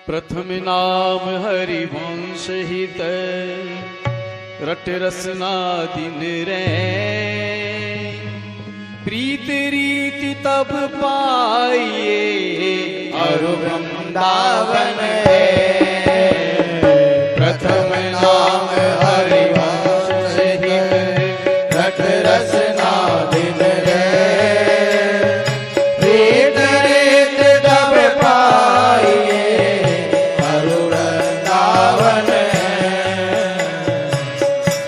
प्रथम नाम हरिवंश हित रट रसना दिन रे प्रीत रीति तब पाइए अरु वृंदावन प्रथम नाम हरिवंश हित रट रसना दिन रे प्रीत रीति तब पाइए अरु वृंदावन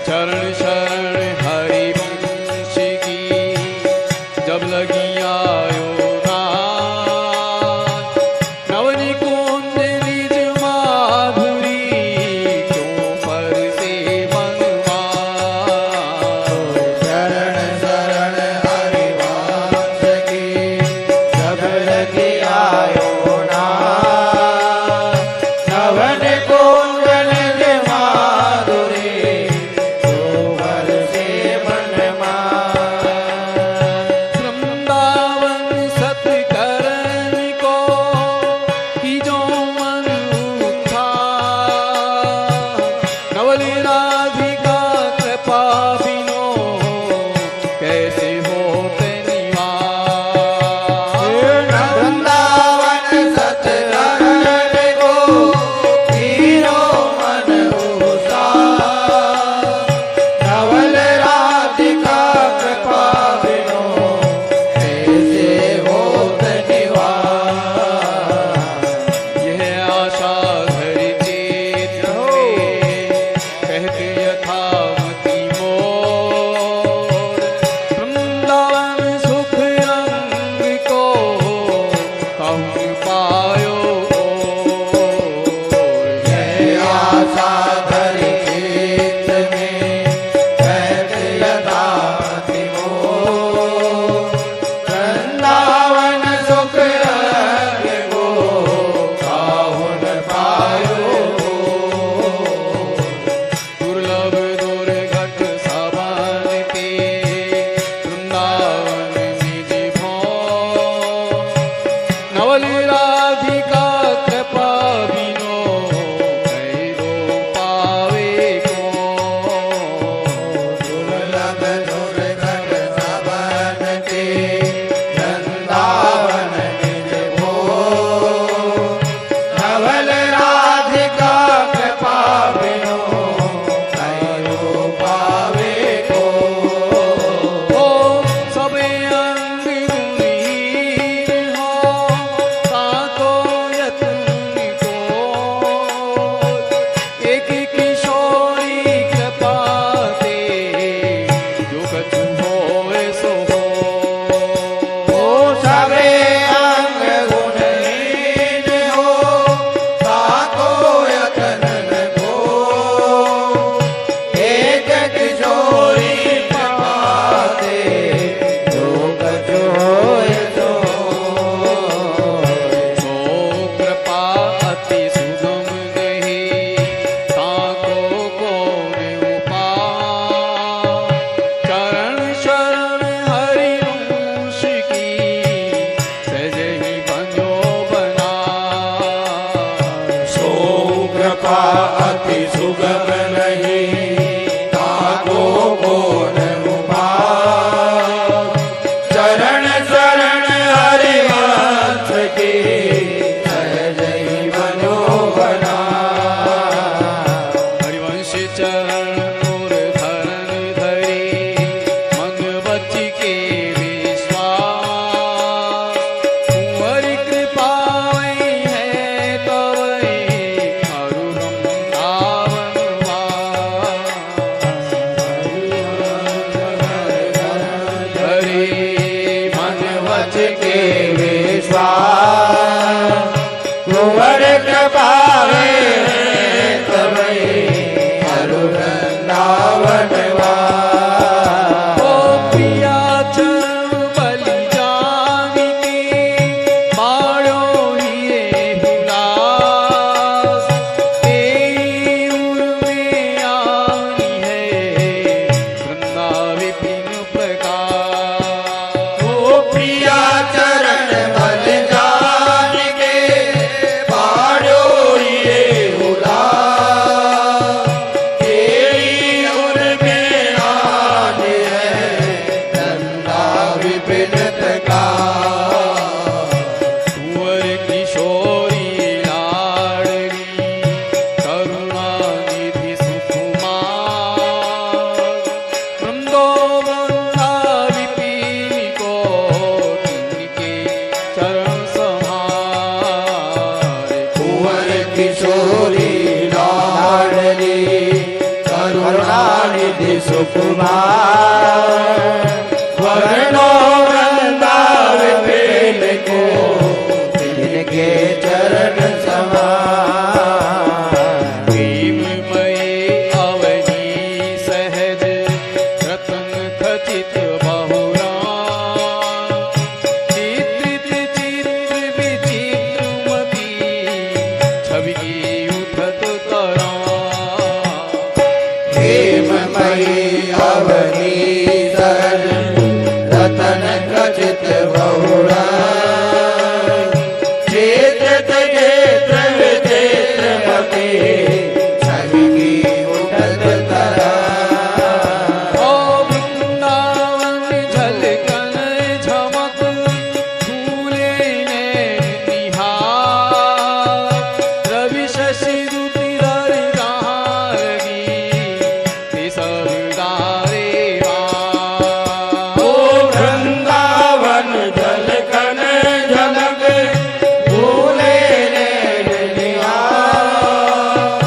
चरण शरण हरिवंश की जब लगी आयो ना नवनी कुंज निज मा किशोरी लाडली करुणानिधि सुकुमार वृंदावना विपिन को तिनके चरण समारे कुंवर किशोरी लाडली करुणानिधि सुकुमार वरणो वृंदाव प्रेम को तिनके चरण समार प्रेममयी अवनी सहज रतन खचित बहुरा चित्रित चित्र विचित्रमती छवि उठत तरा प्रेममयी अवनी सहज रतन खचित बहुरा क्षेत्र क्षेत्र विचित्र मते छवि की उठत तरा ओ वृंदावन झलकन झमक फूले नैन निहार रवि शशि दुतिधर जहाँ लगी ते सब डारे ओ वृंदावन झलकन झलक भूले नैन निहार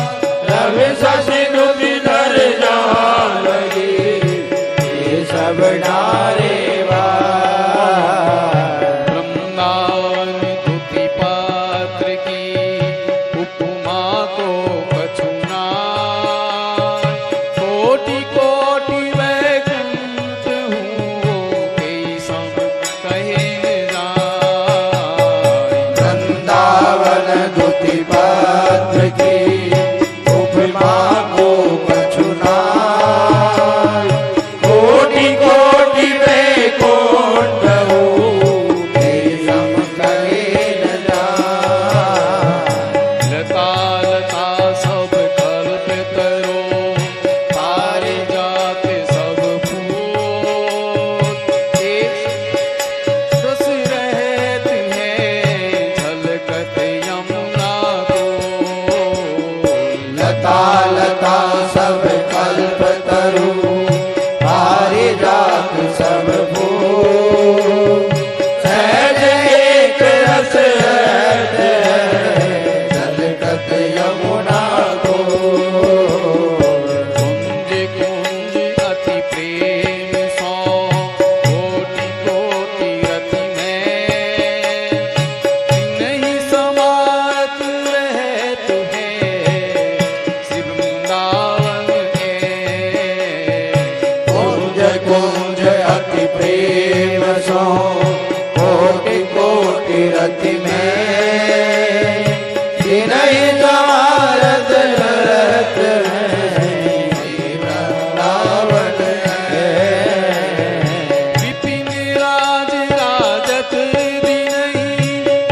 रवि शशि दुतिधर जहाँ लगी ये सब डारे वृंदावन तुति पात्र की उपमा को कछुना कोटि कोटि वैकुंठ हूँ कई सम कहे न जाए वृंदावन दुति पात्र की उपमा को कछुना कोटि कोटि वैकुंठ हूँ ते सम कहे न जाए लता लता सब कल्प तरो तारे जात सब फूल एक रस रहत है झलकत यमुना को लता लता सब कल्प तरु पारिजात सब फूल सहज एक रस रहत है झलकत यमुना को कुंज कुंज अति प्रेम सो कोटि कोटि रति में नहीं समात रहत है श्री वृंदावन के कुंज कुंज अति प्रेम सो कोटि कोटि रति में नहीं समारत रहत है वृंदावन है विपिन राज राजत दिनहि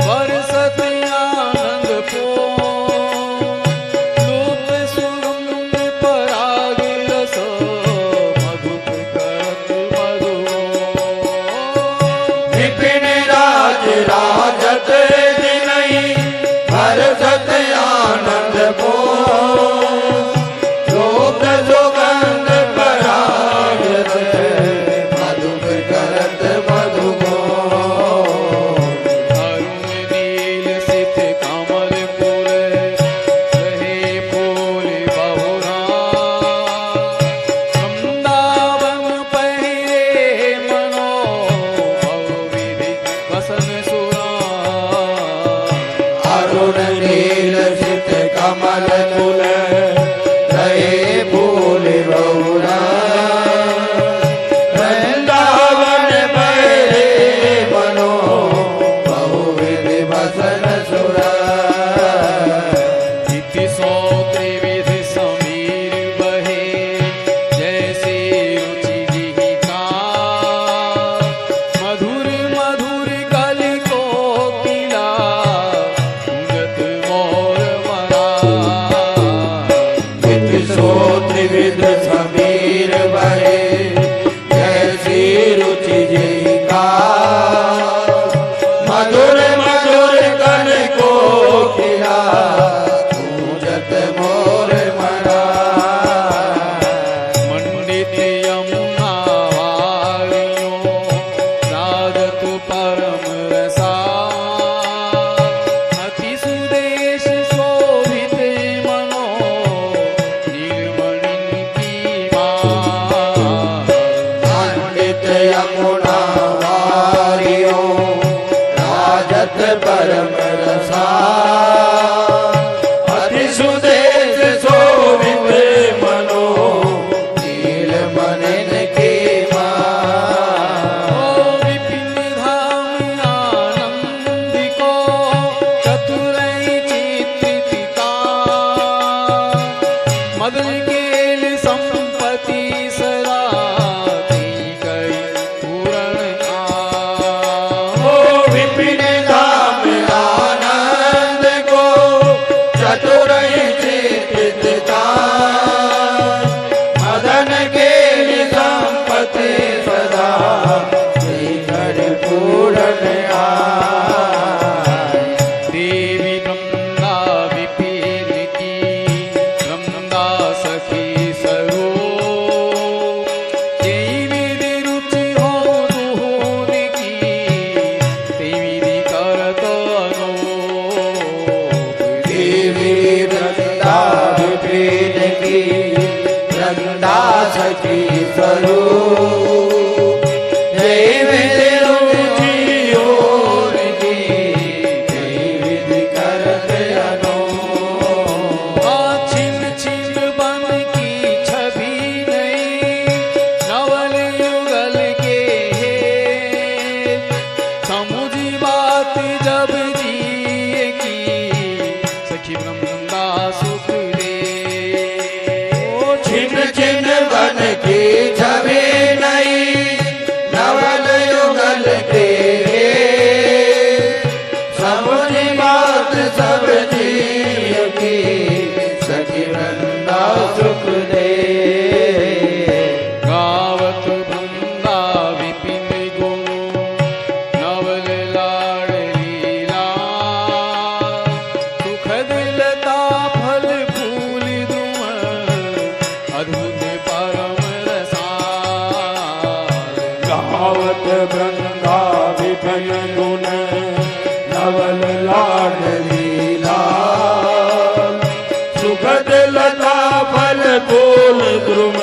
बरसत आनंद पो लोक सुगंध पराग रस मधुप करत मधुओ विपिन राज राजत दिनहि भरसत आनंद को लोक सुगंध पराग रस मधुप करत मधु को अरुण नील सित कमल फूल रहे फूल बहुरा वृंदावन पहरे मनो बहुविधि वसन सुरा अरुण नील सित कमल कुल रहे फूल बहुरा वृंदावन पहरे मनो बहुविधि वसन सुरा इति सो त्रिविधि समीर बहे जैसे रुचि जिहिका मधुर मधुर कलि कोकिला गूंजत मोर मरा सो त्रिविध समीर बहे जैसी रुचि जी का मधुर मधुर कन को मदन केल संपत्ति सदा तेई कई पूरण ओ विपिन धाम आनंद को चतुरहि चित्तता मदन के संपत्ति सदा श्रीकर पूरन देवी वृंदा विपिन की वृंदा सखी स्वरूप तेई विधि रुचि हो दुहोन की तेई विधि करत अनोप देवी वृंदा विपिन की वृंदा सखी स्वरूप जय विधि रुचि ओर की जय विधि करत अनोप छिन छिन बन की छवि नहीं नवल युगल के समुझी बात जब जिए की सखी वृंदा सुख दे छिन छिन बन की छवि नहीं नवल युगल के समुझी बात सब जीव की सखी वृंदा सुख दे गावत वृंदा विपिन गुण नवल लाड़ लीला सुखद लता फल फूल द्रुम अद्भुत परम रसाल गावत वृंदा विपिन गुण नवल लाड लीला सुखद लता फल फूल द्रुम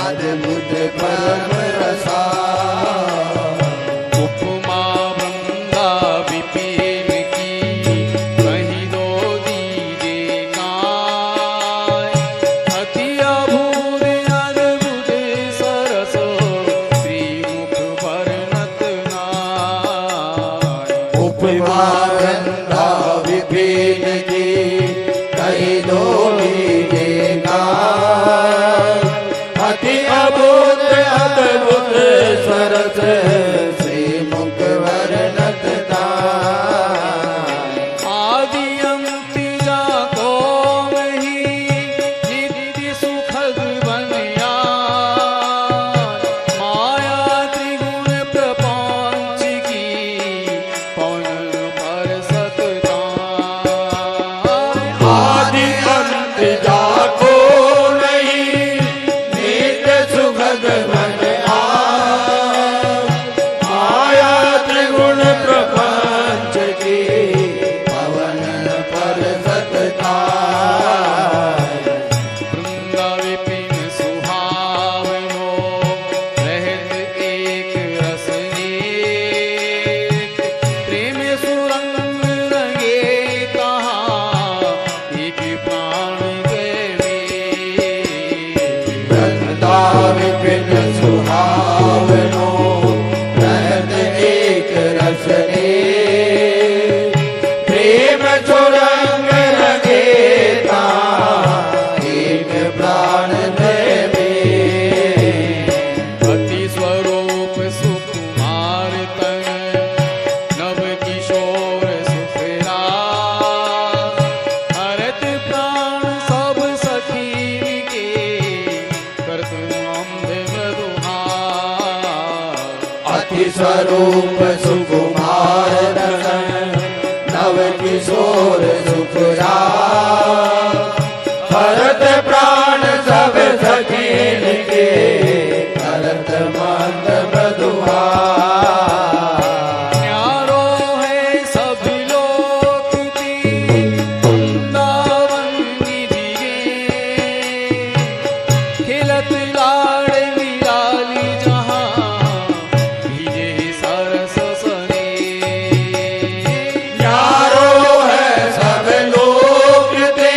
अद्भुत परम रसा उपमा वृंदा विपिन की कहीं दो दीजे काय अति अभूत अद्भुत सरस श्रीमुख वर्णत नाय उपमा वृंदा विपिन की कही दो दीजिएगा अति अभूत अद्भुत सरस श्री मुख वर्णत आदि अंत जाको वही नित्य सुखद बनिया माया त्रिगुण प्रपंच की पवन पर सतता आदि अंत जाको नहीं नित्य सुखद मन माया त्रिगुण प्रपंच की पवन पर सतता वृंदा विपिन सुहावनो रहत एक रसने प्रेम सुरंग रंगे कहाँ एक प्राण गए वृंदा विपिन सुहावनो रहत एक रसने प्रेम सुरंग रंगे एक प्राण देवे अति स्वरूप सुकुमार तन नव किशोर सुखराज हरत प्राण सब सखीन के करत नंद मधुहार अति स्वरूप सुकुमार दर्शन नव किशोर सुखरा भरत प्राण सब सखीन के भरत मंद मधुआ न्यारो है सब लोक की वृंदावन निधिगे खिलत लाड़ निराली जहाँ भीजे सरस सने यारो है सब लोग दे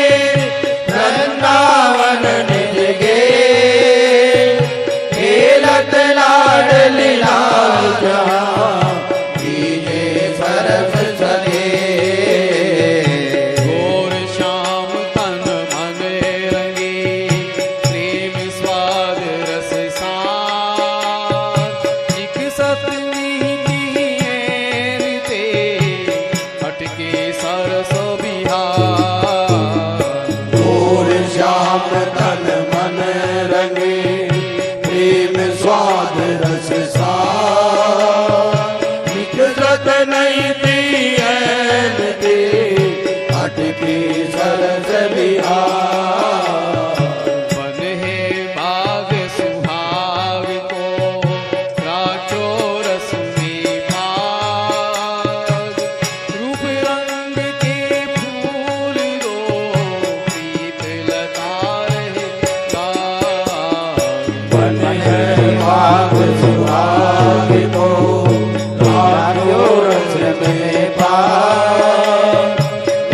रस बिहार। और श्याम तन मन रंगे प्रेम स्वाद रस सार। निकलत नहीं थी ऐन दे अटके सरस बिहार। मन है बाग सुहाग को राचो रस में भाग। रूप रंग के फूल दो प्रीत लता रहे बाग। मन है बाग सुहाग को राजो रस में पार।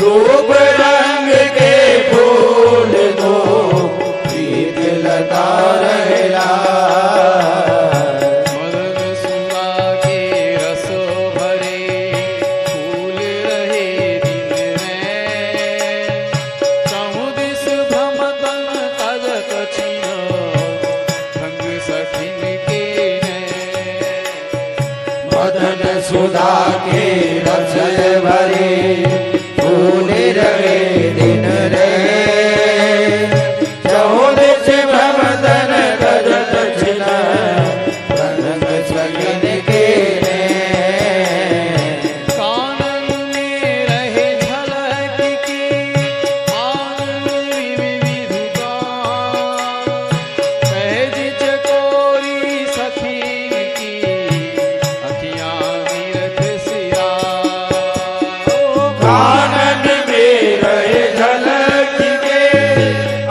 रूप रंग के फूल दो प्रीत लता रहला। मदन सुरा के रस भरे फूल रहे दिन में। चहुँ दिस भ्रमतन तजत छिन भंग सखिन के नैन। मदन सुधा के रस भरे फूल रहे दिन रे। चहुदिस भ्रमतन तजत छिन भंग सखिन के नैन। कानन में रहे झलक के आनंद विविध गान। सहज चकोरी सखीन की अखियाँ निरख सिया। आनंद में रहे झलक के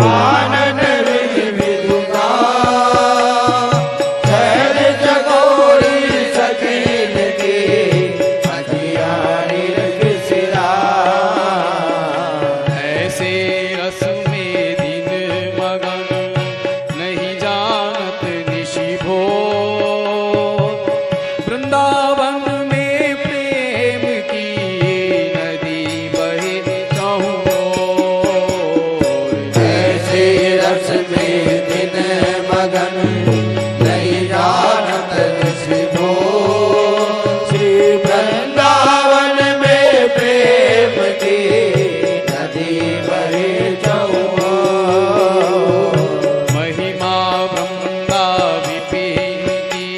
आनंद विविधुता। सहज चकोरी सखीन के अखियाँ निरख सिरा। ऐसे रस में दिन मगन नहीं जानत निशि भोर। वृंदावन में प्रेम की नदी बहे चहुँ ओर। ऐसे रस में दिन मगन नहीं जानत निशि भोर। श्री वृंदावन में प्रेम की नदी बहे चहुँ ओर। महिमा वृंदा विपिन की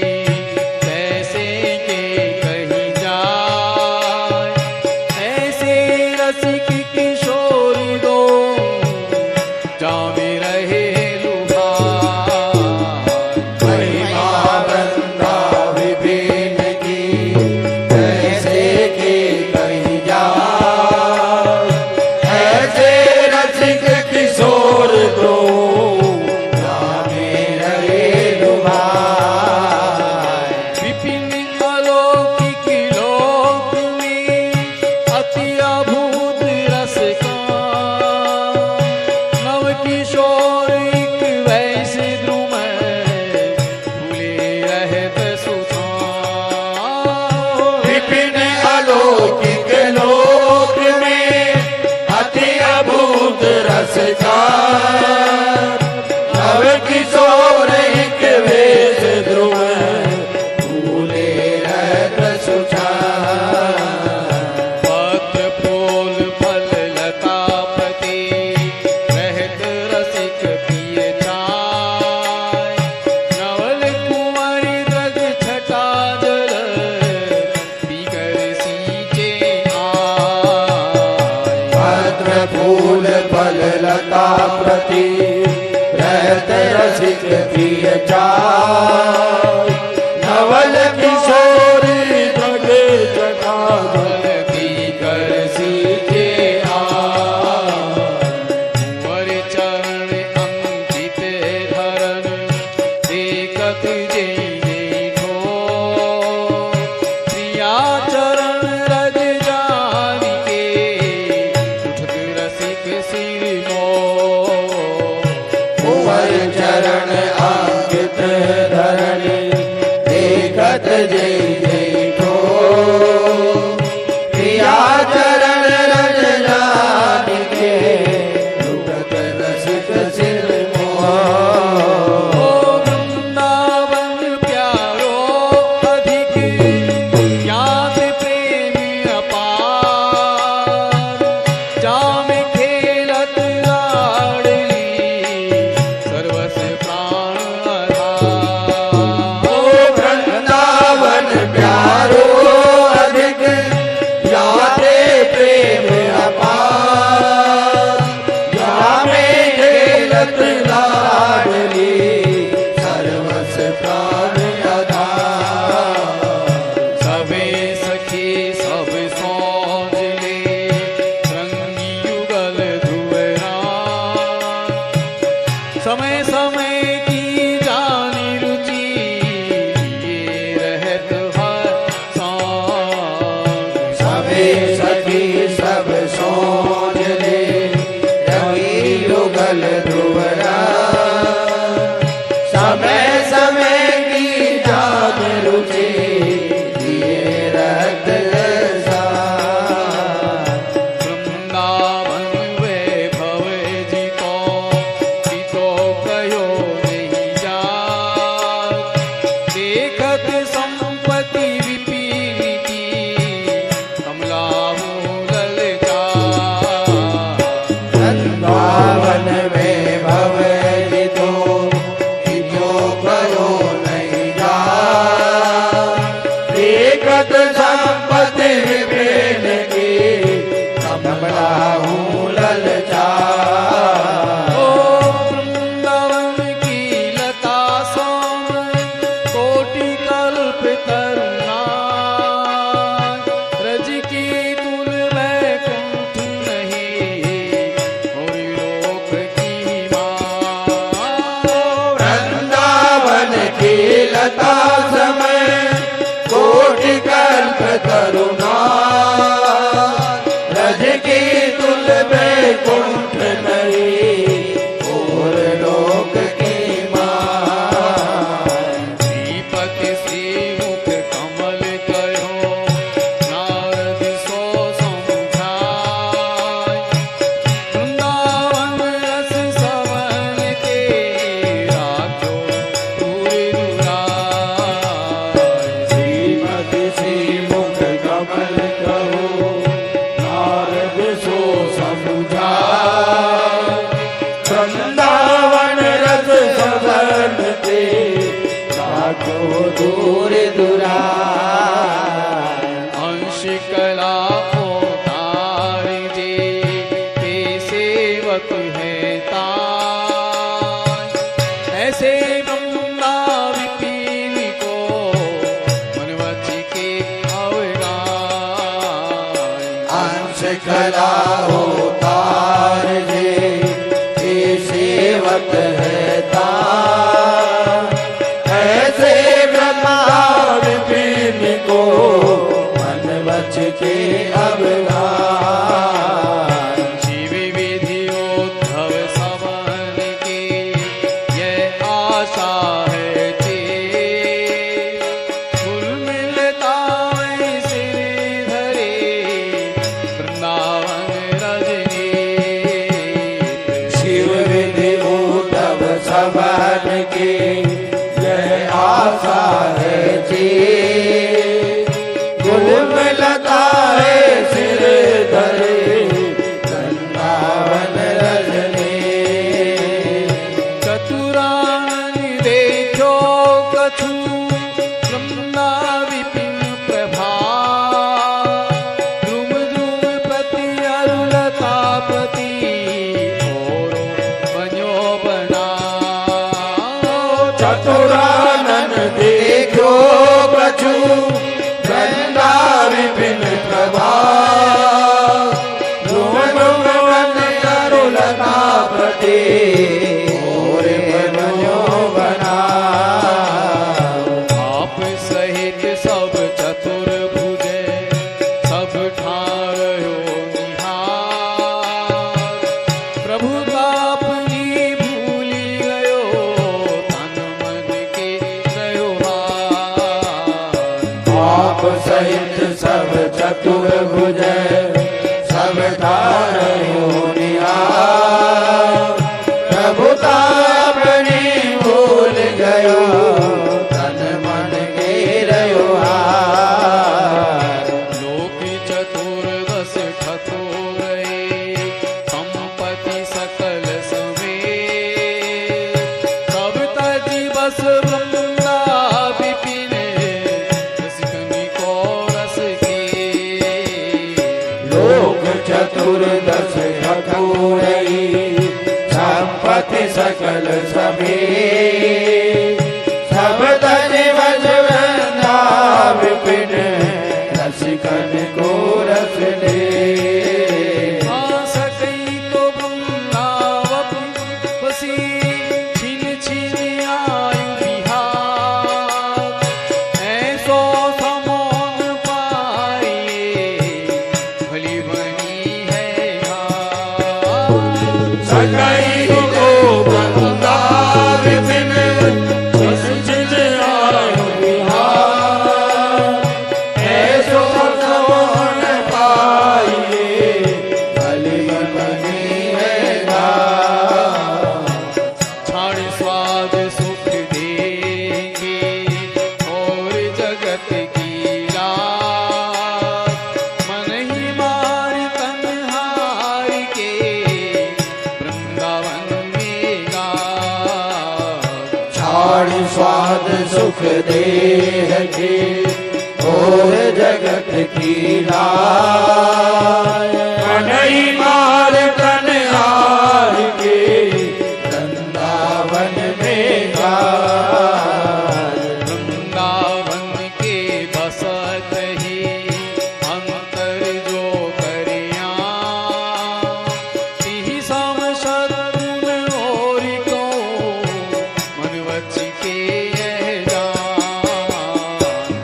कैसे के कहीं जाय। ऐसे रसिक किशोर दो जामे रहे लुभार। महिमा वृंदा विपिन की कैसे के कहीं जाय। ऐसे रसिक किशोर दो जामे रहे लुभाए। विपिन अलौकिक लोक में अति अभूत रस का। नव किशोर एक वैसे द्रुम भूले रहत सुधार। विपिन अलौकिक लोक में अति अभूत रस का। नव किशोर एक वेश ध्रुव भूले रहत सुचार। पत्र फूल फल लता पति रहत रसिक पिय चाय। नवल कुंवरी द्रग छटा जल पीकर सींचे आय। पत्र फूल फल लता प्रति रहत रसिक प्रिय चाय। नवल किशोरी द्रग जटा जल पीकर सींचे आय। कुंवर चरण अंकित धरन देखत जय जय ठोर। प्रिया चरण रज जानि के उठत रसिक सिर मोर। कुंवर चरण अंकित धरण देखत जय जय ठोर। प्रिया चरण रज जानि के लुटत रसिक सिर मोर। ओ वृंदावन प्यारो अधिक ज्ञात प्रेम अपार। सेवक है ताज। ऐसे ब्रह्मा विपिन को मन वच के अवगाय। अंश कला अवतार जे ये सेवक है तार। ऐसे ब्रह्मा विपिन को मन वच के अवगाय। शिव विधियोद्धव सवन की यह आशा है चे। कुल मिलता वै सिर धरे वृंदावन रजनी। शिव विधि उद्धव सवन की यह आशा है जी। गुलम लता है सिर धरे वृंदावन रजनी। चतुरानन देखो कछु ब्रह्मा विपिन प्रभा। ध्रुव ध्रुव प्रति अरुलता प्रति और बन्यो बना। चतुरानन देखो कछु वृंदा विपिन प्रभा। ध्रुव ध्रुव प्रति अरुलता प्रति और बन्यो बना। आप सहित सब चतुर्भुज सब ठारयो निहार। प्रभु का अपनी भूली गयो तन मन के रयो हार। आप सहित सब चतुर्भुज सब ठारयो निहार। प्रभुता अपनी भूल गयो तन मन घेरयो हार। लोक चतुर्दश ठकुरये संपत्ति सकल समेत। सब तजी बस ब्रह्मा विपिन रसिकनि को रस के। लोक चतुर्दश ठकुरई संपत्ति सकल समेत। सब तज बज वृंदा विपिन रसिकन को रस दे। सकई तो वृंदावन बसी छिन छिन आयु विहार। ऐसो समोन पाइए भली बनी है घाट। सकई को वृंदा विपिन रसिकन आयु विहार। ऐसो समोन पाइए भली बनी है घाट। क्षण स्वाद सुख देंगे और जगत की लाज। मन ही मार तन हार के वृंदावन में गाज। छाड़ स्वाद सुख देह के और जगत की लाज। मन ही मार तन हार के वृंदावन में गाज। वृंदावन के बसत ही अंतर जो करिया। तिहि सम शत्रुन और को मन वच के यह जान।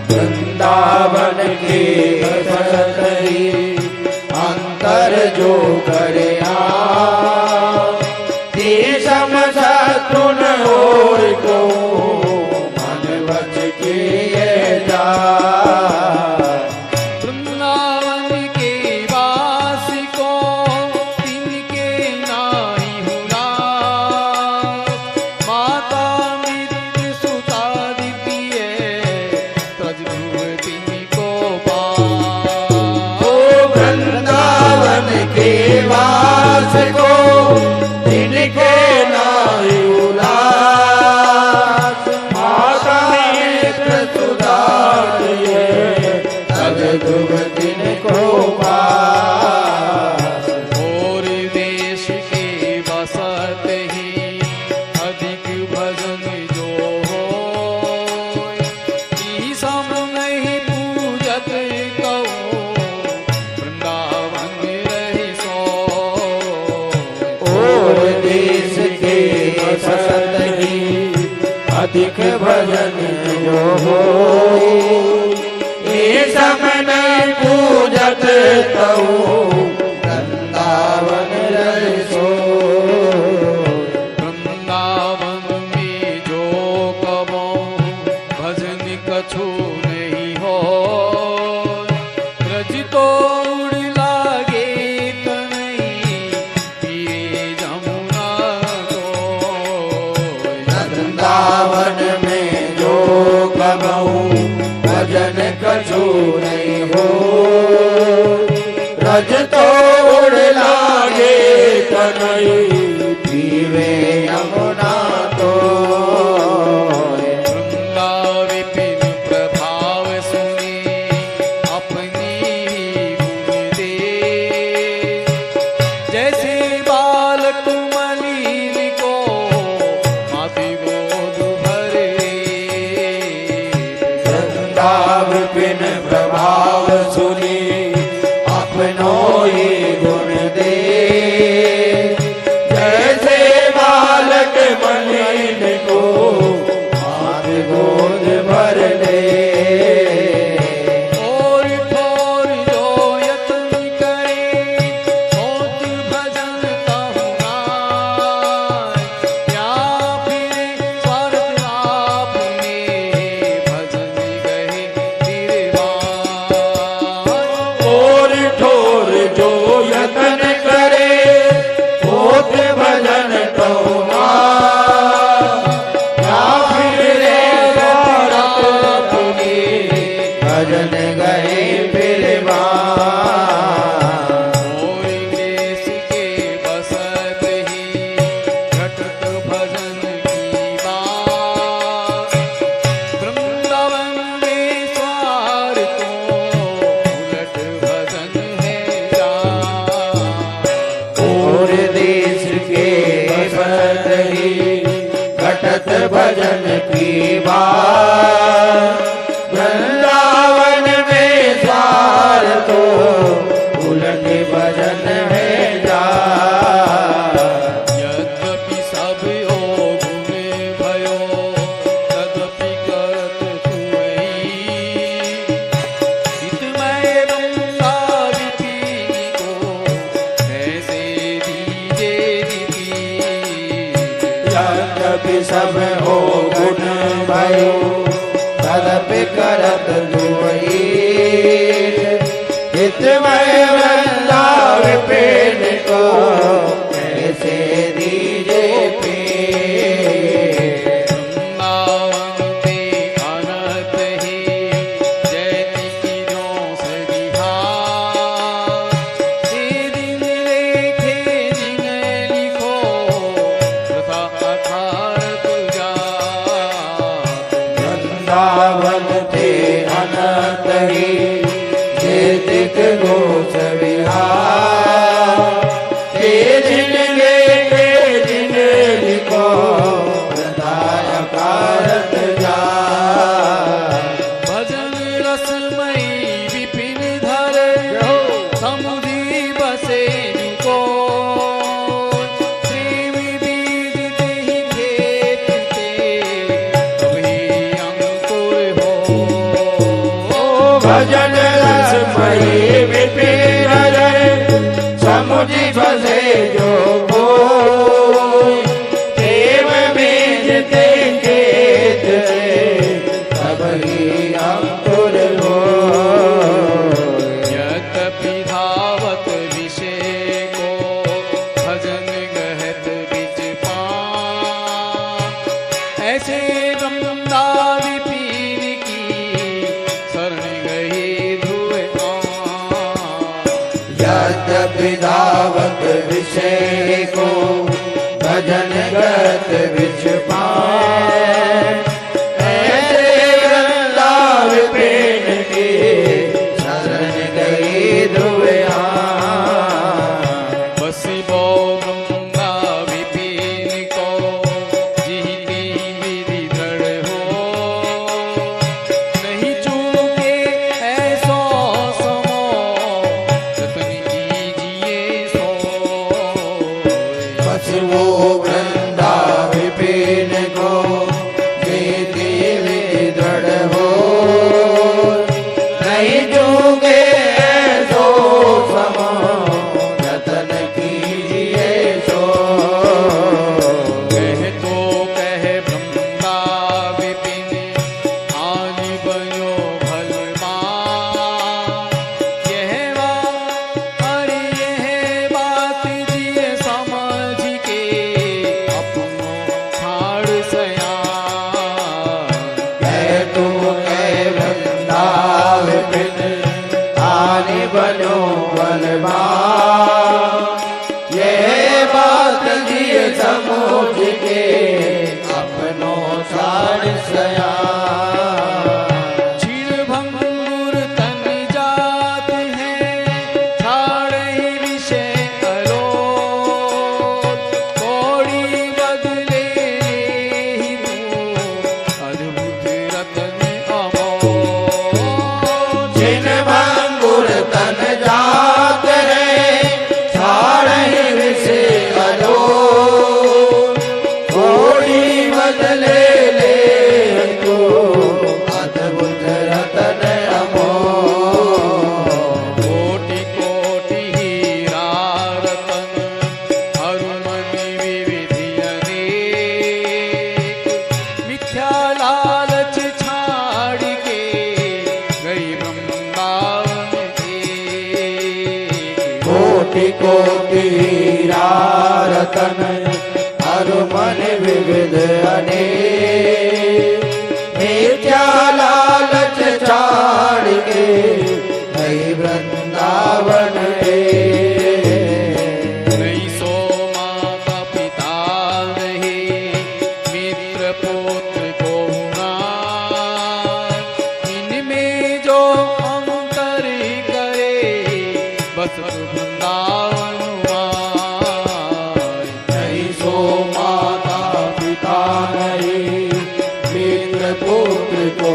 वृंदावन के बसत ही अंतर जो करया। देशम शत्रुन और को मन वच के ये जा। वृंदावन के वासी को तिनके नाई हुला। माता मृत्यु सुता द्वितीय तज ध्रुव तिनको पा। ओ वृंदावन के वास अधिक भजन जो हो समन पूजत तऊ वृंदावन रसो। वृंदावन में जो कबो भजन कछु नहीं हो, ब्रज तो उड़ लागे तनई पिए जमुना को। वृंदावन में जो कबहू भजन कछु नहीं हो, ब्रज तो उड़ लागे तनई पीवे यमुना तो। वृंदा विपिन प्रभाव सुने अपनी गुण दे, जैसे बालक मलिन को माती गोद भरे। विपिन प्रभाव सुनी अपनो ही गुण दे, जैसे बालक मलिन को मात गोद भर ले। और ठोर जो यत्न करे होत भजन कहु नाय, या फिर स्वार्थ आपने भजन गहे गिरवाय। और ठोर जो यतन करे होत भजन तो या फिर भजन गए फिर मोहि देश के बसत ही घटत भजन की बात, वृंदावन में स्वार्थ उलट भजन है जात। और देश के बसत ही घटत भजन की बात, वृंदावन में द्वार तो उलट भजन है जा। यद्यपि सब हो गुण भयो, तदपि करत तुई। हितमय वृंदा विपिन को कैसे दीजे रीति। यद्यपि सब हो गुण भयो तदपि करत दुई। हितमय वृंदा विपिन को कैसे दीजे पीर। वृंदावन ते अनत ही जैति की जो सदिहार, ते दिन लेखे जिन लिखो तथा अथारत जात। वृंदावन थे अनंत ही जेतिक घोष विहार, हे जिन लेखे जिन लिखो प्रदाय कारत जा। भजन रसमयी विपिन धर समुझी बसे जुको। प्रेम बीज तेहि खेत ते कभी अंकुर हो। भजन रसमयी विपिन हृदय समुझि बसे जो कोई, प्रेम बीज ते खेत से तब ही अंकुर हो। यद्यपि धावत विषय को भजन गहत बिच पान, ऐसे वृंदा विपिन की शरण गही ध्रुव आन। यद्यपि धावत विषय को भजन गत विच पाए, ऐसे वृंदा विपिन की शरण गई ध्रुव आन। बसी बो वृंदा विपिन को जिहती विधि दृढ़ हो, नहीं चूके ऐसो समो जतन कीजिए सो। बस वो वृंदा विपिन को सया क्षीरभंगुर तन जात है छाड़े विषय अलोप कोड़ी बदले ही तू अद्भुत रतन अमोल जिन भंगुर तन जात है छाड़े विषे अलो कोड़ी बदले ले तो अद्भुत रतन अमोल कोटि कोटि हीरा रतन हरुमनि विविधि अनेक मिथ्या लालच छाड़ के गई वृंदावन एक कोटि कोटि हीरा रतन हरु मन विविध अनेक मिथ्या लालच छाड़ के गई वृंदावन नहीं सो माता पिता नहीं मित्र पुत्र को इनमें जो अंतर करे बस वृंदावन माय। नहीं सो माता पिता नहीं मित्र पुत्र को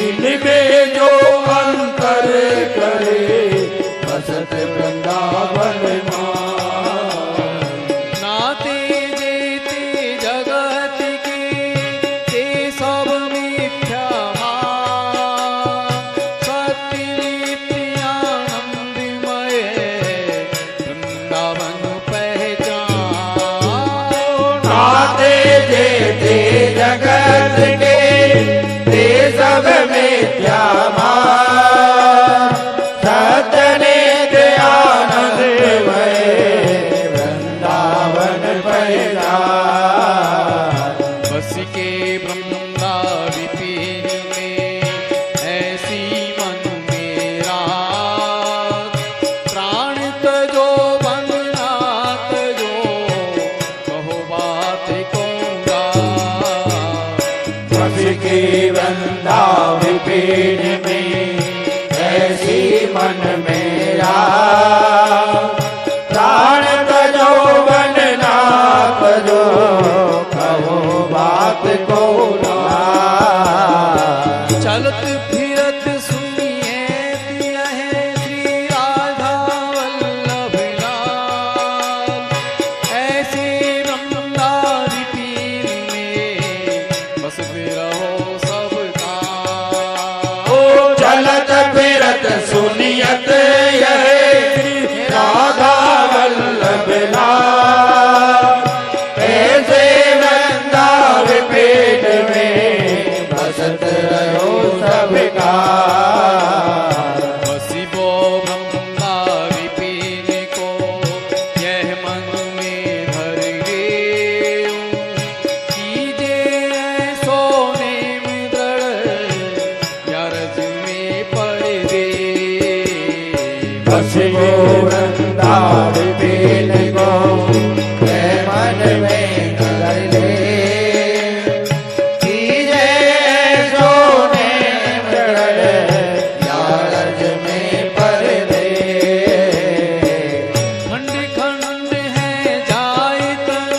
इनमें जो अंतर करे बसत वृंदावन नाते जेते जगत के ते सब मिथ्या सत्य नित्यानंदमय वृंदावन पहचान नाते जेते जगत के ते सब मिथ्या सत्य नित्य आनंदमय वृंदावन पहचान बस के वृंदा विपिन में ऐसी मन मेरा प्राण तजो बंदना तजो कहो बात कहूँगा बस की वृंदा विपिन में ऐसी मन मेरा प्राण तजो बनना तजो कहो बात को चलत फिरत सुनिए दिया है श्री राधा वल्लभ लाल ऐसे वृंदा विपिन में बसते रहो सब काल। ओ चलत फिरत सुनियत यह राधा वल्लभ लाल ऐसे वृंदा विपिन में बसत रहो सबका बसी वो वृंदा विपिन को यह मन में धर ले कीजे सोने में दृढ़ या रज में पड़ दे बस वो वृंदा विपिन को है मन में कर ले कीजे सोने मृड़ या रज में पर दे खंड खंड है जाय तन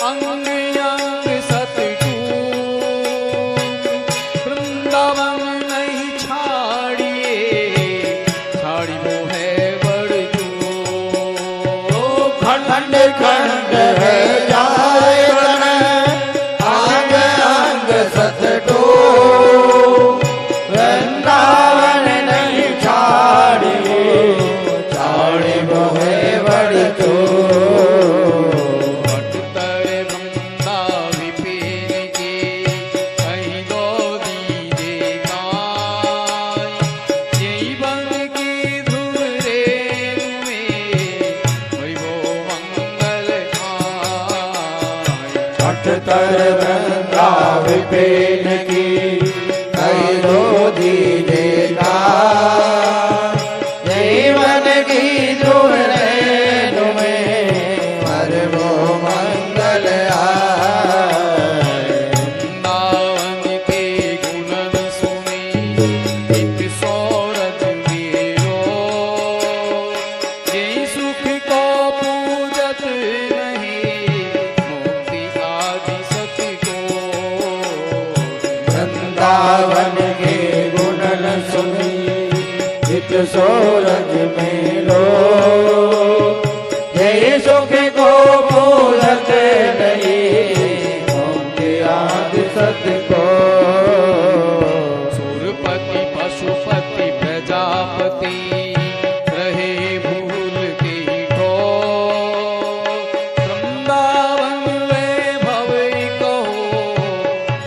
अंग अंग सतटूट वृंदावन नहीं छाड़िए छाड़ी वो है बड़ जो खंड खंड है जाय तन अंग अंग सतटो वृंदावन नहीं छाड़ी छाड़ी बोहे बड़ी तो भटतर वृंदा विपिन की कहीं दो दीजे गाय यही बन की ध्रुव रेणु में वैभव मंगल आय। अठतर वृंदा विपिन की कई दो दीजेगा जीवन की ध्रुव रेणु में हर वो मंगल आ सूरज में लो, यही सुख को भूलत नहीं, होंगे आदि सत को। सुरपति पशुपति प्रजापति रहे भूल के ठोर, वृंदावन वैभव कहो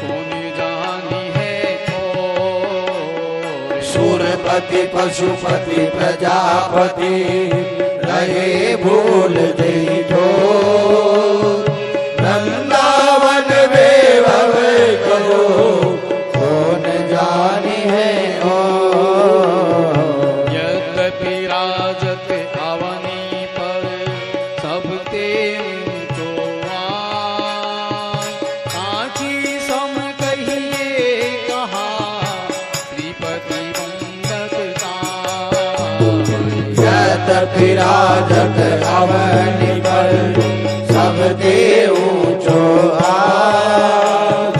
कौन जानी है और। सुरपति पशुपति प्रजापति रहे भूल दे ठोर, वृंदावन वैभव कहो कौन जानी है और। यद्यपि राजत अवनी पर सबते ऊंचो आन, कांची सम कहिए कहा श्रीपति वंदत तान। यद्यपि राजत अवनि पर सबते ऊंचो आन,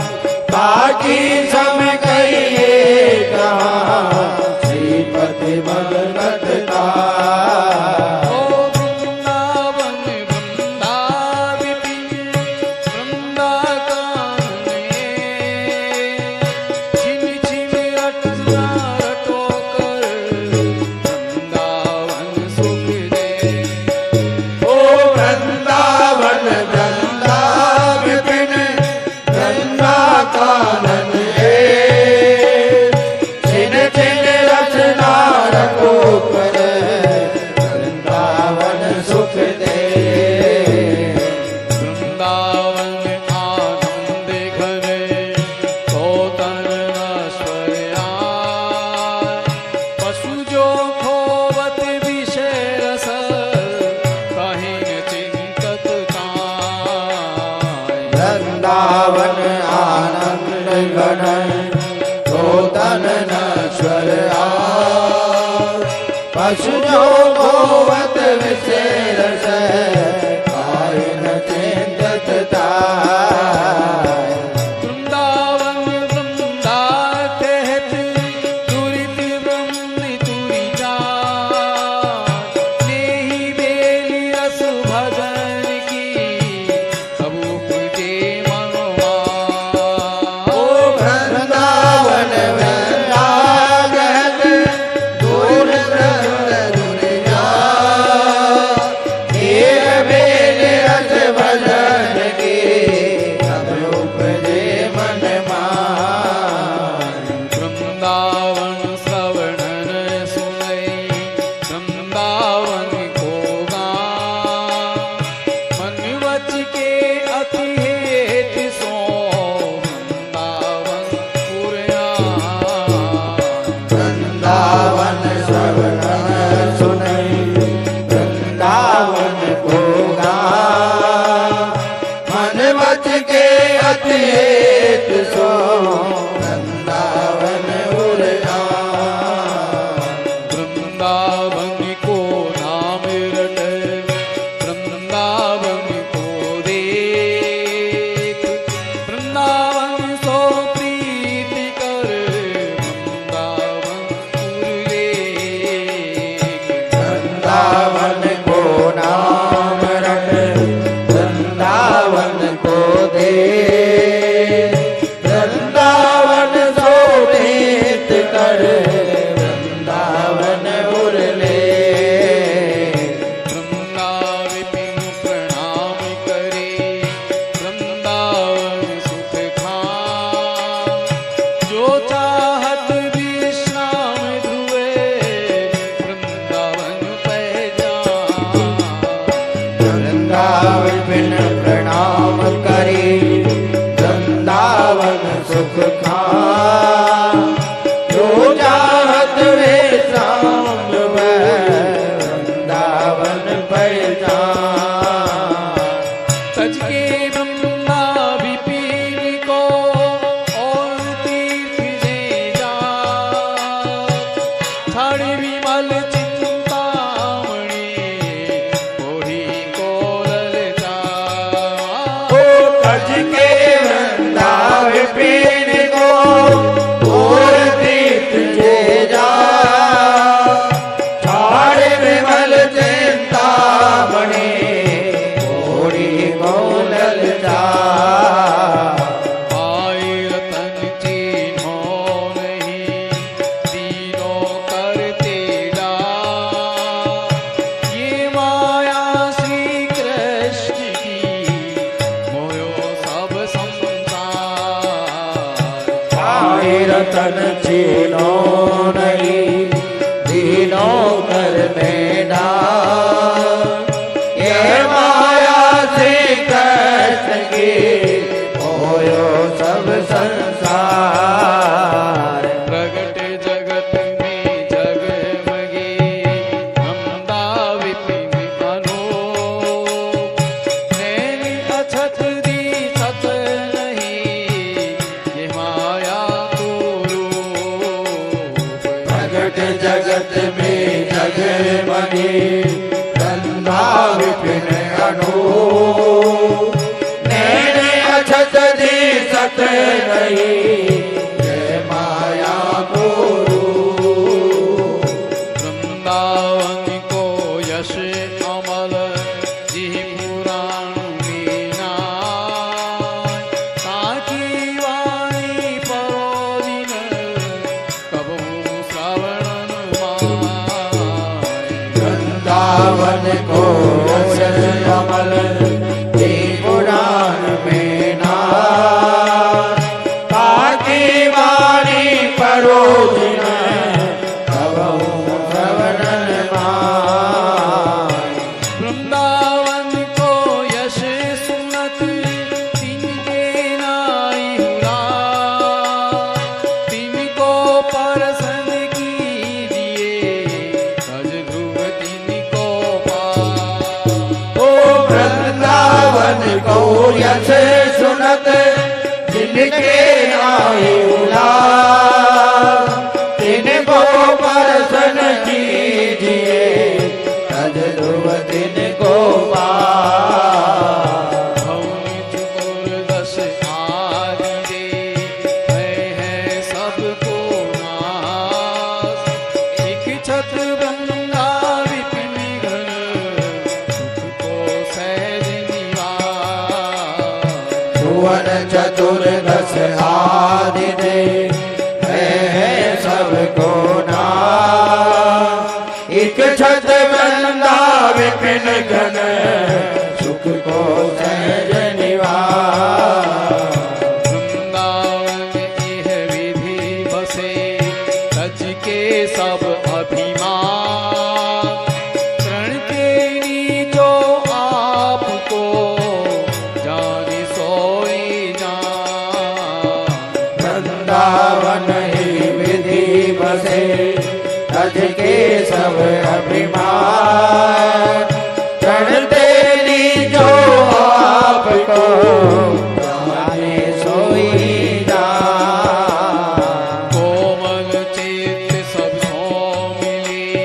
बाकी सम कहिए कहाँ श्रीपति वंदत तान। ओ वृंदावन वृंदा विपिन वृंदा कानने, छिन छिन रटना रटो कर वृंदावन सुख दे। ओ वृंदावन वृंदा विपिन वृंदा कानन है, छिन छिन रचना रखो कर वृंदावन सुख दे। वृंदावन आनंद घन सोतन नश्वर आय, पशु जो खोवत विषय रस कहीं न चिंतत ताय। वृंदावन आनंद घन गोतन नश्वर आय, पशु जो गोवत विषय रस काहि न चिंतत ताय। वृंदावन वृंदा कहत दुरित ब्रह्म तुरी जान, नेहि बेली रस भजन की कबू पुजे मनोमान। ओ वृंदावन वृंदा कहत दूर ब्रह्म दुनिया, नीर बेल रस भजन की अब उपजे मन मान। वृंदावन श्रवणन सुनई वृंदावन को गान, मन वच के अति हेत सो वृंदावन पुरयान। वृंदावन श्रवण सुनई वृंदावन को गान, मन वच के अति हेत सो वृंदावन उरयान। वृंदावन को नाम रट वृंदावन को देख, वृंदावन सो प्रीति कर वृंदावन उर्लेख। वृंदावन को नाम रट वृंदावन को दे, वृंदावन सो प्रीत कर वृंदावन उरले। वृंदा विपिन प्रणाम करे वृंदावन सुख खान, जो चाहत विश्राम ध्रुवे वृंदावन पहचान। वृंदा विपिन प्रणाम करे वृंदावन सुख खान, जो चाहत वे श्याम वृंदावन पहचान। तज के वृंदा विपिन को और तीर्थ जे जा, छड़ विमल चिंतामणि ओढ़ी को ललचा। ओ तज के वृंदा विपिन को और तीर्थ जे जा, वतन छीनो नहीं, दीनों करने डार। ये माया श्री कृष्ण की होयो सब संसार। प्रगट जगत में जगमगे नंदा विपिन अनूप। नैन अछत दी सत नहीं, ये माया को रूप। प्रगट जगत में जगमगे नंदा विपिन अनूप। नैन अछत दी सत नहीं, जय माया को रूप। वृंदावन को यश अमल जी पुराण मीना। ताकी वाणी परोदिन कबहू श्रवणन माय। वृंदावन को यश अमल जी पुराण में नाम। ताकी वाणी परोदिन कबहू श्रवणन माय। वृंदावन को यश सुनत तिनके नाई हुरा। तिनको परसन कीजिए तज ध्रुव तिनको पार। ओ वृंदावन को यश सुनत जिनके नाई उलार। तिनको परसन कीजिए तज ध्रुव तिनको पार। भौनि चुकुर दस आदि दे है सबको नाश। एक छत्र वृंदा विपिन घन सुख को सहज निवास। भुवन चतुर्दश आदि दे है सबको नाम। एक छत वृंदा विपिन घन सुख को सहज निवास। वृंदावन इह विधि बसे तज के सब अभिमान। तृण के नीचो आपको जानि सोई जान। वृंदावन ही विधि बसे तज के सब अभिमान। प्रण तेरी जो आपको जाने सोई जान। कोमल चित्त सब सो मिले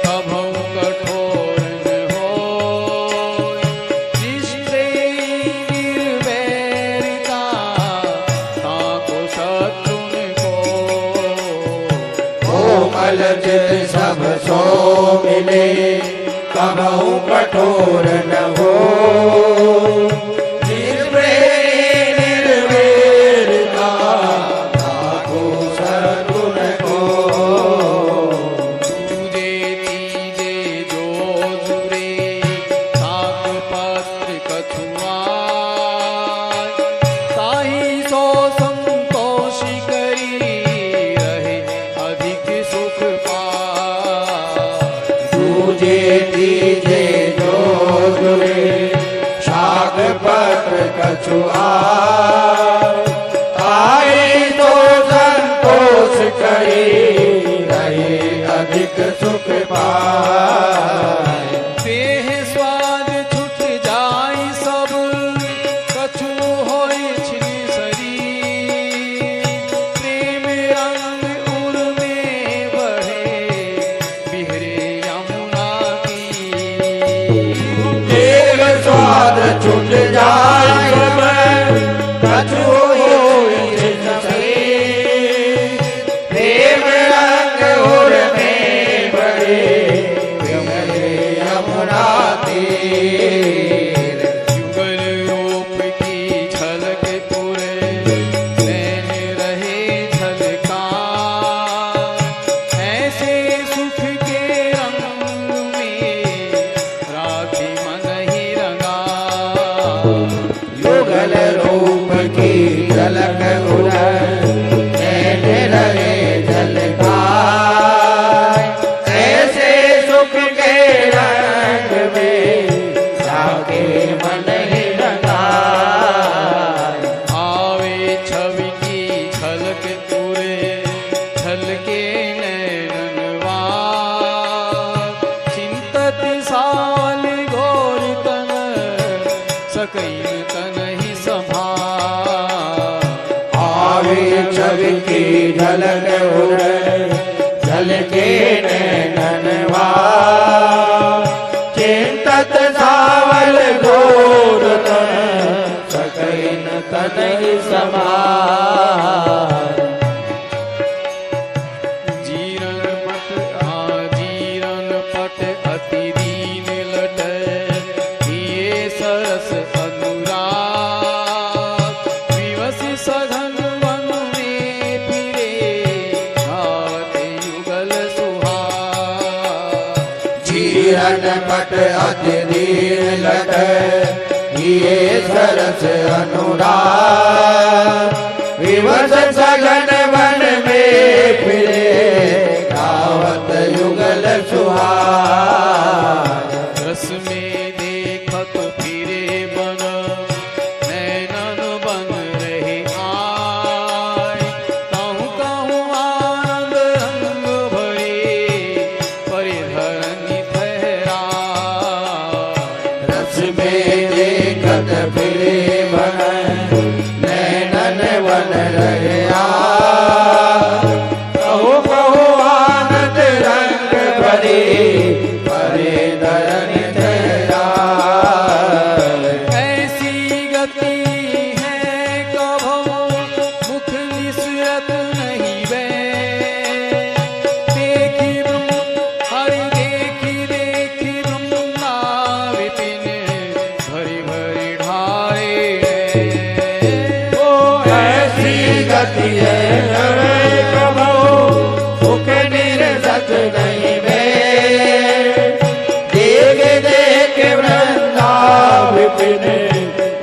कभऊ कठोर न होय। जिससे निर्वैरता ताको शत्रु न कोय। कोमल चित सब सो मिले कबहू कठोर न हो। निर्वैरता ताको शत्रु न को। दूजे तीजे जो जुरे सात पत्र कछुआय। ताहि सो संतोष करी रहे अधिक सुख पाय। दूजे तीजे जो जुरे शाक पत्र कछुआर। आए तो संतोष करी रहे अधिक सुख पाए। देह स्वाद छुट जाय सब कछु होय छिन शरीर। प्रेम रंग उर में बढ़े बिहरे यमुना तीर। देव स्वाद छूट जाए सब कछु होई छिन शरीर। प्रेम रंग उर में बढ़े बिहरे यमुना तीर। युगल रूप की झलक पुर नैन रहे झलकार। ऐसे सुख के रंग में राखी मन ही रंगा। युगल रूप की झलक उड़ नैन सावल गोर तन सकैन तन ही संभार आवे छवि की झलक उड़े झलके नैनवा चिंतत सावल घोर तन सकैन तन समार जीरन पट अति दीन लट ये सरस अनुराग विवश सघन वन में फिरे गावत युगल सुहाग जीरन पट अति दीन लट ये सरस अनुराग विवश सघन वन में फिरे गावत युगल सुहाग रस में देखत फिरे बन नैनन बन रहे आय कहूँ कहूँ आनंद रंग भरे परिधरनी ठहरा रस में देखत फिरे बन नैनन बन रहे कहो कहो आनंद रंग भरे परे धरन तेरा ऐसी गति है कभो मुख निसरत नहीं वे देखी हरि देखी ब्रह्मा विपिन भरी भरी ढाए ओ ऐसी गति है प्रभु मुख निरसत नहीं वे देख देख वृंदा विपिन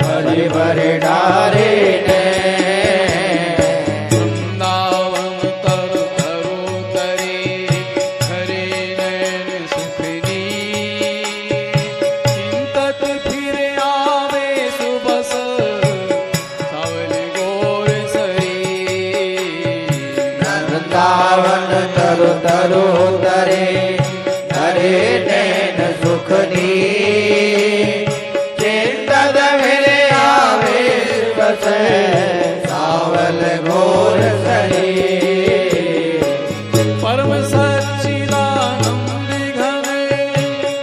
हरि भरे डारे ने वृंदावन तरु तरु तरे हरे नैन सुखनी चिंतत फिर आवे सुबस सावल गोर सरी वृंदावन तरु तरु तरे हरे नैन सुखनी चिंतत मेरे आवे बसे सावल घोर सरी परम सच्चिदानंद घन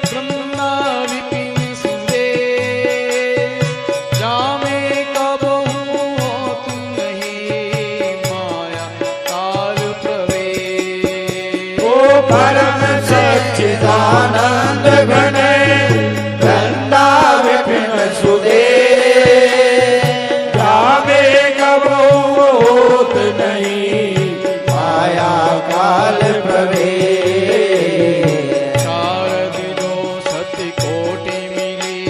ब्रह्मा विपिन सुरेश जामे कबहु होत नहीं माया काल प्रवेश ओ परम सच्चिदानंद घन वृंदा विपिन सुदे जामे कबो होत नहीं माया काल प्रवेश शारद जो सत्य कोटि मिली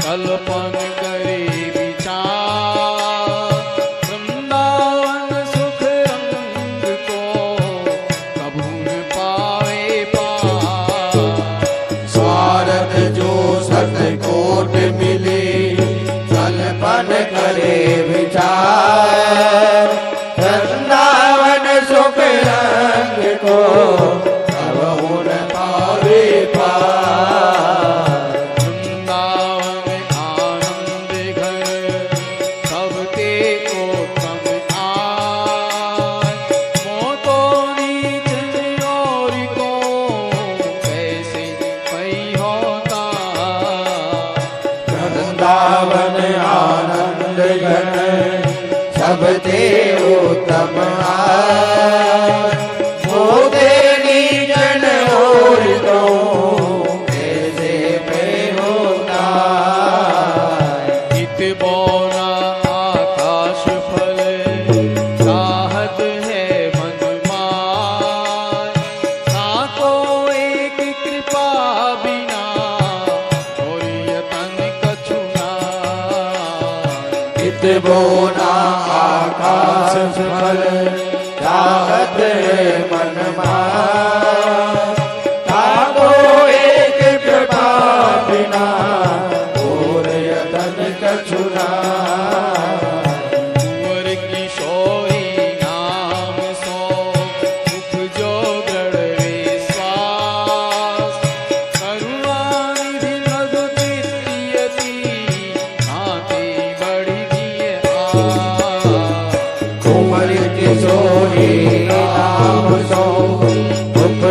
कल्पन करे विचार वृंदावन सुख रंग को कभू न पावे पार स्वारथ जो सत कोट मिले कल्पन करे विचार वृंदावन सुख रंग को कबहु न पावे पार वृंदावन आनंद घर सबते उत्तम आय मोतो नीच और को कैसे कही होता वृंदावन आनंद घन सबते उत्तम मोदे नीजन और तो कैसे पे होता हित बोना आकाश फल चाहत है मन माय ताको एक कृपा बिना और यतन कछु नाय इत बोना आकाश फल चाहत मन ताको एक कृपा बिना और यतन कछुना कुंवर किशोरी नाम सो मुख जो गढ़ विश्वास करुणा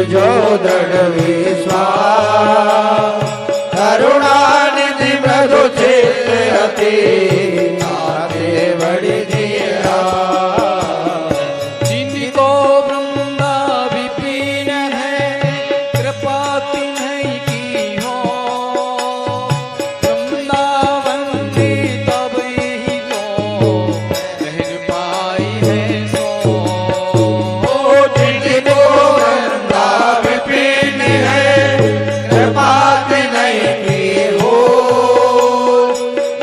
तुझो दृढ़ विश्वास करुणानिधि मृदु चित्त अति ताते बड़ी दिया जिनको वृंदा विपिन है कृपा तिन्हीं की हो वृंदावन में तब ही तो बहन पाई है सो जिनको वृंदा विपिन है कृपा नहीं की हो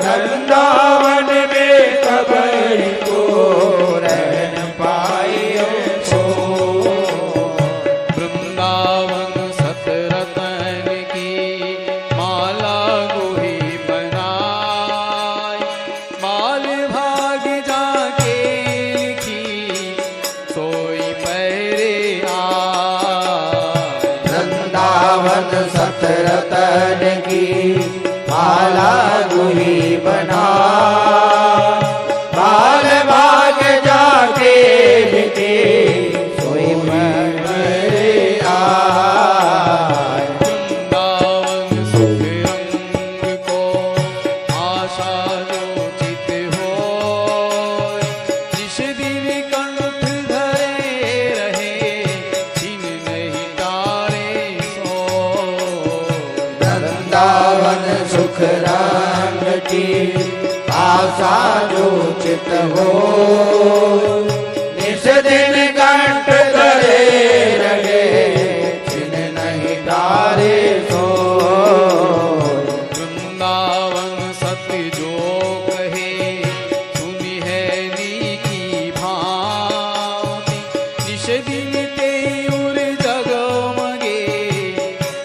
वृंदावन में कबई को रहन पाइयो सो वृंदावन सतरतन की माला गोही बनाई माल भाग जाके लिखी सोई पैरे आए वृंदावन सतरतन की माला गुही बना बाल भाग जाके बिके सोई मेरे आए वृंदावन सुख रंग को आशा जो चित हो जिस दिन कंठ धरे रहे छिन नहीं तारे सो वृंदावन सुख रंग की आशा जो चित हो निस दिन कंठ धरे रहे छिन नहीं तारे सो वृंदावन सत्य जो कहे सुनी है नी की भांति निश दिन ते उर जगमगे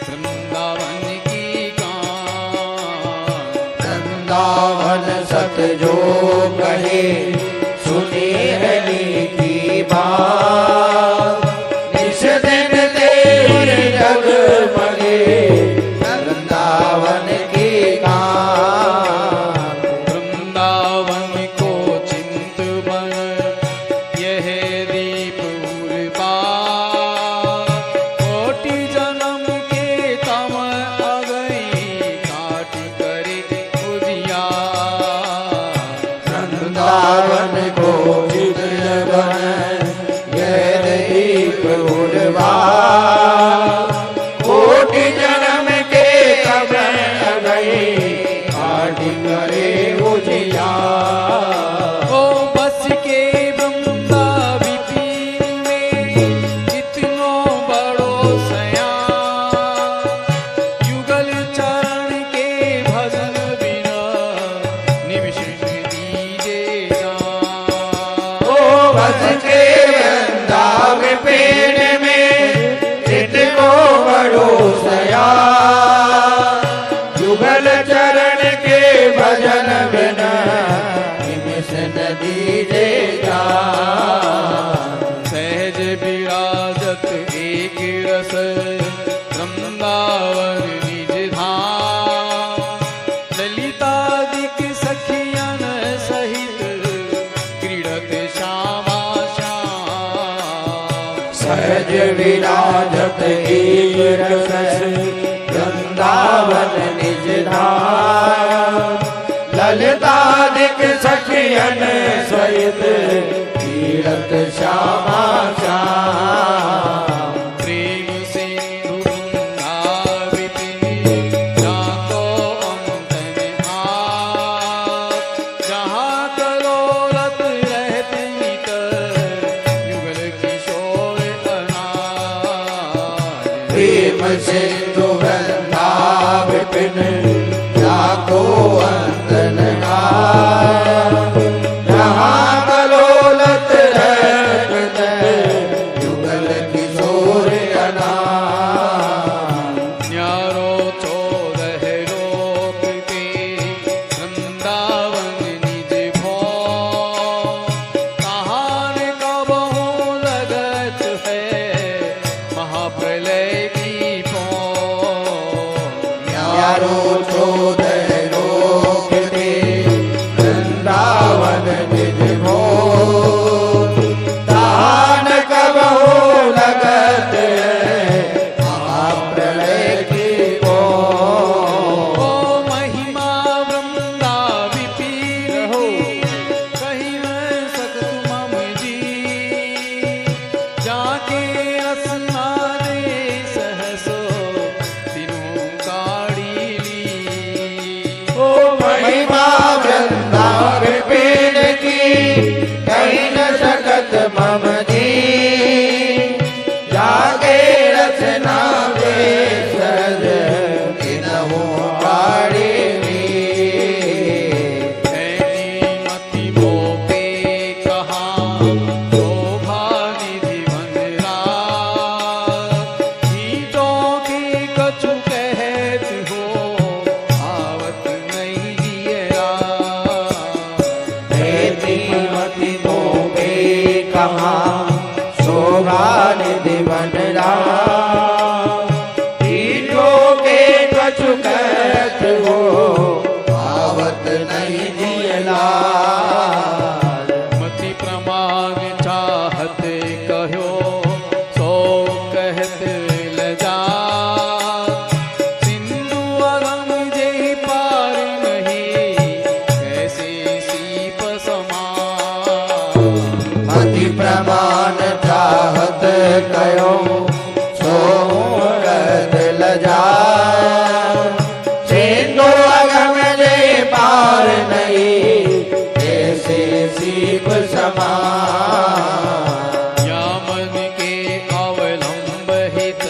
वृंदावन की कांति वृंदावन सत जो कहे सुनी है की बात निस दिन देवर जग मगे वृंदावन की कांत वृंदावन को चिंत बन यह दीप उर्बार कोटि जन्म के तम अगई काट करे उजियार वृंदावन को चित्र बन यह दीप उड़वा कोटि जन्म के कब गई काट करे उजियार ओ बस के वृंदा विपिन में इतनो बड़ो सयान युगल चरण के भजन बिना निमिष दीजे जान ओ बस के वृंदा विपिन में इतनो बड़ो सया युगल चरण के भजन बिना निमिष नदी दे जा सहज विराजत एक रस वृंदावन निज धाम ललितादिक सखियन सहित क्रीडत श्यामा श्याम सहज विराजत एक रस वृंदावन निज धाम ललितादिक सखियन सहित तीरथ श्यामा श्याम प्रेम सिंधु वृंदा विपिन जाको अंतन आप जहाँ कलोलत रहते नितर युगल किशोर अनाज प्रेम सिंधु वृंदा विपिन जाको अंतन जहाँ कलोलत रहते युगल किशोर अनाज न्यारो 14 लोक के वृंदावन निज भोग कहान कबहु लगत है महाप्रलय की पौं यारो 14 लोक के वृंदावन निज भोग दान कबहु लगत है महिमा वृंदावन की कहीं न सकत मम जी जागे रचना सज किनहु गाड़ी मति मोपे कहा शोभा निधि गीतों की कछु कहत हो आवत नहीं दिया मति मोगे कहा शोभा निधि बनरा के कछु कहत हो आवत नहीं दियला मति प्रमाण चाहत कहो सो कहत लजा सिंधु अगम जे पार नहीं कैसे सीप समान मति प्रमाण चाहत कयो सो कहत लजा सिंधु अगम जे पार नहीं कैसे सीप समान या मन के अवलंब हित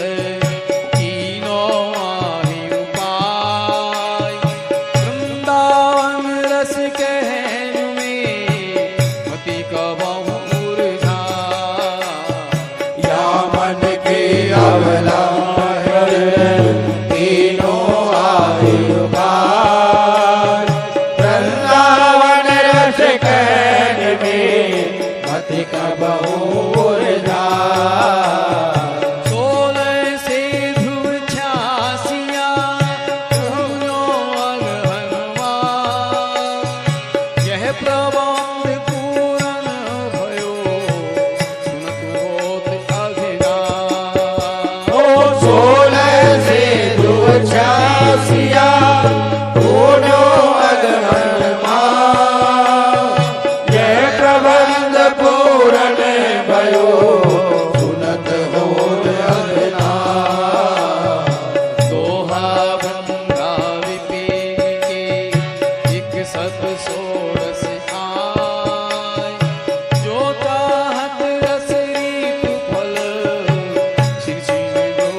कीनो आहि उपाय वृंदावन रस कहन में मति कबहु मुरझाय या मन के अवलंबन तीनों आयु पार वृंदावन रस कहन में मति कबहु मुरझाय 16 से ध्रुव 86 पुण्यो अगहनवार यह प्रबंध पूर्ण भयो सुनत होत अभिलाष ओ 16 से ध्रुव 86 पूर्णो अगहन यह प्रबंध पूर्ण भयो सुनत हो दोहा गंगा विपिन के एक सत सोरस आय जो चाहत रस रीत फल श्री श्री जो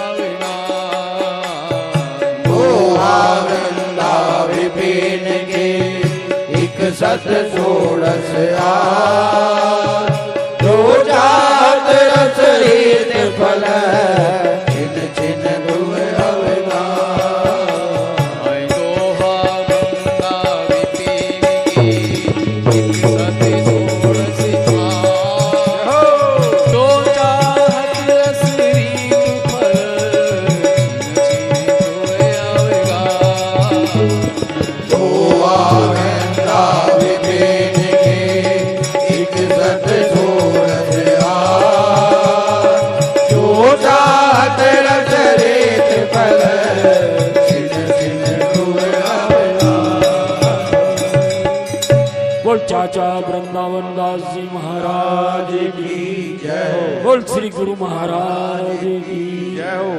अविनाश वृंदा विपिन के एक सत सोरस जो जात रस रीत फल छिन छिन दुह अवगाह आय दोहा गंगा विपिन के एक सत सोरस आय जो चाहत रस रीत फल छिन छिन जो वृंदा विपिन के एक सत सोरस जो जात रस रीत फल छिन छिन दुह अवगाह। बोल चाचा वृंदावन दास जी महाराज की जय हो बोल श्री गुरु महाराज की जय हो।